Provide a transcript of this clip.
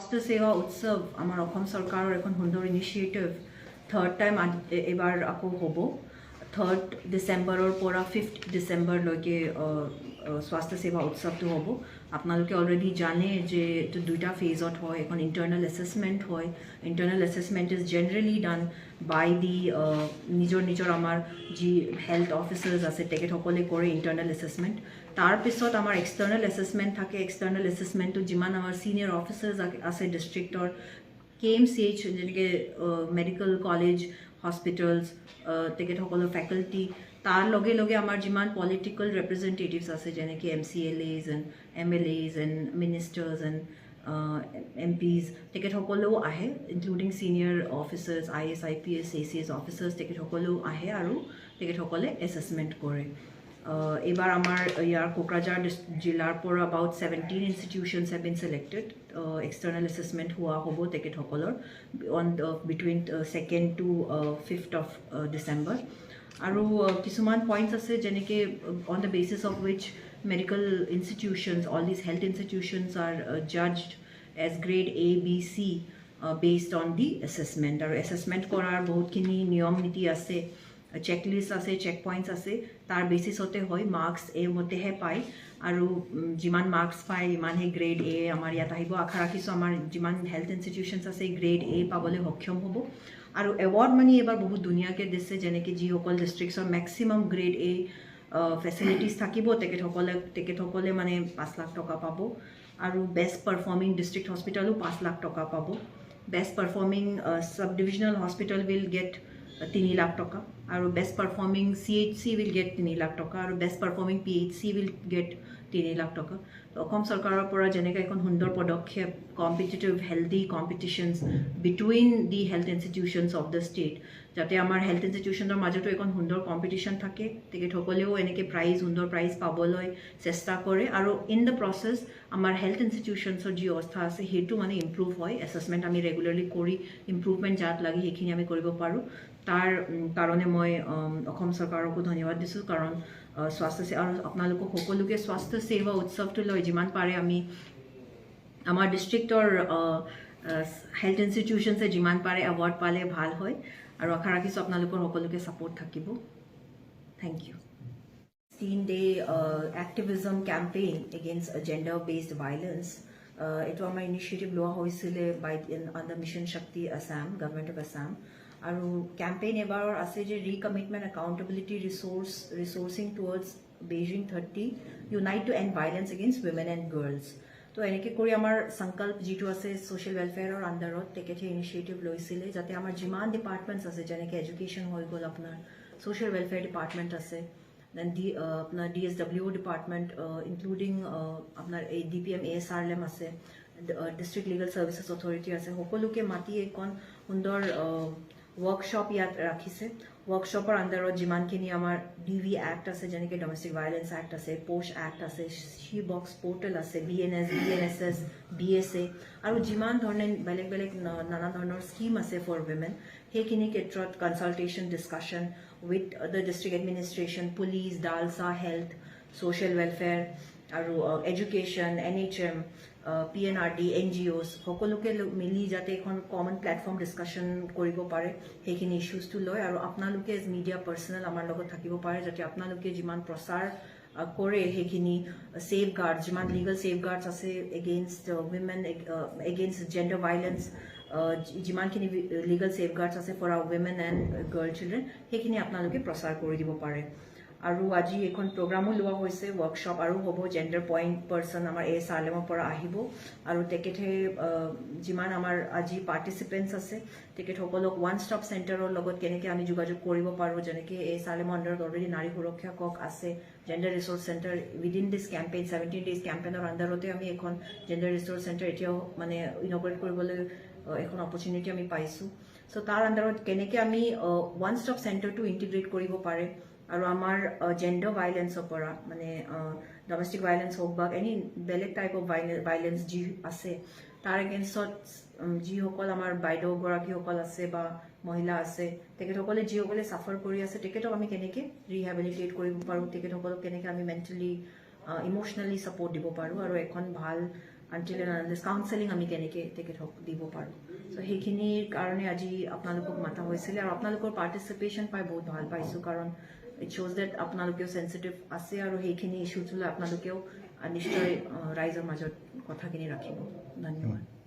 স্বাস্থ্য সেৱা উৎসৱ আমাৰ অসম চৰকাৰৰ এখন সুন্দৰ ইনিচিয়েটিভ থাৰ্ড টাইম এবাৰ আকৌ হ'ব 3rd ডিচেম্বৰৰ পৰা 5th ডিচেম্বৰলৈকে স্বাস্থ্য সেৱা উৎসৱটো হ'ব আপোনালোকে অলৰেডি জানে যে এইটো দুটা ফেজত হয় এখন ইণ্টাৰনেল এছেছমেণ্ট হয় internal assessment is generally done by the নিজৰ আমাৰ যি হেল্থ অফিচাৰ্ছ আছে তেখেতসকলে কৰে ইণ্টাৰনেল এছেছমেণ্ট তাৰপিছত আমাৰ এক্সটাৰ্নেল এছেছমেণ্ট থাকে এক্সটাৰ্নেল এছেছমেণ্টটো যিমান আমাৰ ছিনিয়ৰ অফিচাৰ্ছ আছে ডিষ্ট্ৰিক্টৰ KMCH যেনেকৈ মেডিকেল কলেজ হস্পিটেলছ তেখেতসকলৰ ফেকাল্টি তাৰ লগে লগে আমাৰ যিমান পলিটিকেল ৰিপ্ৰেজেণ্টেটিভছ আছে যেনেকৈ MCLAs and MLAs and ministers and MPs তেখেতসকলেও আহে including senior officers IAS IPS ACS officers তেখেতসকলেও আহে আৰু তেখেতসকলে এছেছমেণ্ট কৰে এইবাৰ আমাৰ ইয়াৰ কোকৰাঝাৰ জিলাৰ পৰা about 17 institutions have been selected external assessment হোৱা হ'ব তেখেতসকলৰ on between 2nd to 5th of December আৰু কিছুমান পইণ্টছ আছে যেনেকৈ on the basis of which medical institutions all these health institutions are judged as grade A B C based on the assessment আৰু assessment কৰাৰ বহুতখিনি নিয়ম নীতি আছে চেকলিষ্ট আছে চেক পইণ্টছ আছে তাৰ বেচিছতে হয় মাৰ্কছ এই মতেহে পায় আৰু যিমান মাৰ্কছ পায় ইমানহে গ্ৰেড A আমাৰ ইয়াত আহিব আশা ৰাখিছোঁ আমাৰ যিমান হেল্থ ইনষ্টিটিউশ্যনছ আছে গ্ৰেড A পাবলৈ সক্ষম হ'ব আৰু এৱাৰ্ড মানি এইবাৰ বহুত ধুনীয়াকৈ দিছে যেনেকৈ যিসকল ডিষ্ট্ৰিক্টছৰ মেক্সিমাম গ্ৰেড A ফেচিলিটিছ থাকিব তেখেতসকলে মানে 5 লাখ টকা পাব আৰু বেষ্ট পাৰফৰ্মিং ডিষ্ট্ৰিক্ট হস্পিটেলো 5 লাখ টকা পাব best performing sub divisional hospital will get 3 lakh টকা আৰু best performing CHC will get 3 lakh টকা আৰু best performing PHC will get 3 lakh টকা অসম চৰকাৰৰ পৰা যেনেকৈ এখন সুন্দৰ পদক্ষেপ competitive healthy competitions between the health institutions of the state যাতে আমাৰ হেল্থ ইনষ্টিটিউশ্যনৰ মাজতো এখন সুন্দৰ কম্পিটিশ্যন থাকে তেখেতসকলেও এনেকৈ সুন্দৰ প্ৰাইজ পাবলৈ চেষ্টা কৰে আৰু ইন দ্য প্ৰচেছ আমাৰ হেল্থ ইনষ্টিটিউশ্যনছৰ যি অৱস্থা আছে সেইটো মানে ইম্প্ৰুভ হয় এছেছমেণ্ট আমি ৰেগুলাৰলি কৰি ইম্প্ৰুভমেণ্ট যাত লাগে সেইখিনি আমি কৰিব পাৰোঁ তাৰ কাৰণে মই অসম চৰকাৰকো ধন্যবাদ দিছোঁ কাৰণ স্বাস্থ্য আৰু আপোনালোকক সকলোকে স্বাস্থ্য সেৱা উৎসৱটো লৈ যিমান পাৰে আমি আমাৰ ডিষ্ট্ৰিক্টৰ হেল্থ ইনষ্টিটিউশ্যনছে যিমান পাৰে এৱাৰ্ড পালে ভাল হয় আৰু আশা ৰাখিছোঁ আপোনালোকৰ সকলোকে ছাপোৰ্ট থাকিব thank you 16-day activism campaign against gender-based violence এইটো আমাৰ ইনিচিয়েটিভ লোৱা হৈছিলে বাই আণ্ডাৰ মিছন শক্তি আছাম গভৰ্ণমেণ্ট অফ আছাম আৰু কেম্পেইন এবাৰ আছে যে recommitment accountability resourcing towards Beijing 30 unite to end violence against women and girls তো এনেকৈ কৰি আমাৰ সংকল্প যিটো আছে ছ'চিয়েল ৱেলফেয়াৰৰ আণ্ডাৰত তেখেতে ইনিচিয়েটিভ লৈছিলে যাতে আমাৰ যিমান ডিপাৰ্টমেণ্টছ আছে যেনেকৈ এডুকেশ্যন হৈ গ'ল আপোনাৰ ছ'চিয়েল ৱেলফেয়াৰ ডিপাৰ্টমেণ্ট আছে দেন আপোনাৰ DSW ডিপাৰ্টমেণ্ট ইনক্লুডিং আপোনাৰ এই DPM ASRLM আছে ডিষ্ট্ৰিক্ট লিগেল ছাৰ্ভিচেছ অথৰিটি আছে সকলোকে মাতি এখন সুন্দৰ ৱৰ্কশ্বপ ইয়াত ৰাখিছে ৱৰ্কশ্বপৰ আণ্ডাৰত যিমানখিনি আমাৰ DV এক্ট আছে যেনেকৈ ডমেষ্টিক ভাইলেন্স এক্ট আছে পোষ্ট এক্ট আছে শি বক্স পৰ্টেল আছে BNS BNSS BSA আৰু যিমান ধৰণে বেলেগ বেলেগ নানা ধৰণৰ স্কিম আছে ফৰ উইমেন সেইখিনি ক্ষেত্ৰত consultation discussion with the district administration police DALSA health social welfare আৰু এডুকেশ্যন NHM PNRD NGOs সকলোকে মিলি যাতে এখন কমন প্লেটফৰ্ম ডিছকাশ্যন কৰিব পাৰে সেইখিনি ইছ্যুজটো লৈ আৰু আপোনালোকে এজ মিডিয়া পাৰ্চনেল আমাৰ লগত থাকিব পাৰে যাতে আপোনালোকে যিমান প্ৰচাৰ কৰে সেইখিনি ছেফ গাৰ্ড যিমান লিগেল ছেফ গাৰ্ডছ আছে against women against gender violence যিমানখিনি লিগেল ছেফ গাৰ্ডছ আছে for our women and girl children সেইখিনি আপোনালোকে প্ৰচাৰ কৰি দিব পাৰে আৰু আজি এখন প্ৰগ্ৰামো লোৱা হৈছে ৱৰ্কশ্বপ আৰু হ'ব জেণ্ডাৰ পইণ্ট পাৰ্চন আমাৰ ASRLMৰ পৰা আহিব আৰু তেখেতে যিমান আমাৰ আজি পাৰ্টিচিপেণ্টছ আছে তেখেতসকলক ওৱান ষ্টপ চেণ্টাৰৰ লগত কেনেকৈ আমি যোগাযোগ কৰিব পাৰোঁ যেনেকৈ ASRLMৰ আণ্ডাৰত অলৰেডি নাৰী সুৰক্ষা কক্ষ আছে জেণ্ডাৰ ৰিচোৰ্চ চেণ্টাৰ উইদিন দিছ কেম্পেইন 17 days কেম্পেইনৰ আণ্ডাৰতে আমি এখন জেণ্ডাৰ ৰিচোৰ্চ চেণ্টাৰ এতিয়াও মানে ইনগ্ৰেট কৰিবলৈ এখন অপৰচুনিটি আমি পাইছোঁ চ' তাৰ আণ্ডাৰত কেনেকৈ আমি ওৱান ষ্টপ চেণ্টাৰটো ইণ্টিগ্ৰেট কৰিব পাৰে আৰু আমাৰ জেণ্ডাৰ ভাইলেন্সৰ পৰা মানে ডমেষ্টিক ভাইলেন্স হওক বা এনি বেলেগ টাইপ অফ ভাইলেন্স যি আছে তাৰ এগেইনষ্টত যিসকল আমাৰ বাইদেউগৰাকীসকল আছে বা মহিলা আছে তেখেতসকলে যিসকলে ছাফাৰ কৰি আছে তেখেতক আমি কেনেকৈ ৰিহেবিলিটেট কৰিব পাৰোঁ তেখেতসকলক কেনেকৈ আমি মেণ্টেলি ইম'চনেলি ছাপৰ্ট দিব পাৰোঁ আৰু এখন ভাল আনটিল এণ্ড আনলেছ কাউন্সেলিং আমি কেনেকৈ তেখেতক দিব পাৰোঁ চ' সেইখিনিৰ কাৰণে আজি আপোনালোকক মাতা হৈছিলে আৰু আপোনালোকৰ পাৰ্টিচিপেশ্যন পাই বহুত ভাল পাইছোঁ কাৰণ ইট শ্ব'জ ডেট আপোনালোকেও চেঞ্চিটিভ আছে আৰু সেইখিনি ইছ্যুজ হ'লে আপোনালোকেও নিশ্চয় ৰাইজৰ মাজত কথাখিনি ৰাখিব ধন্যবাদ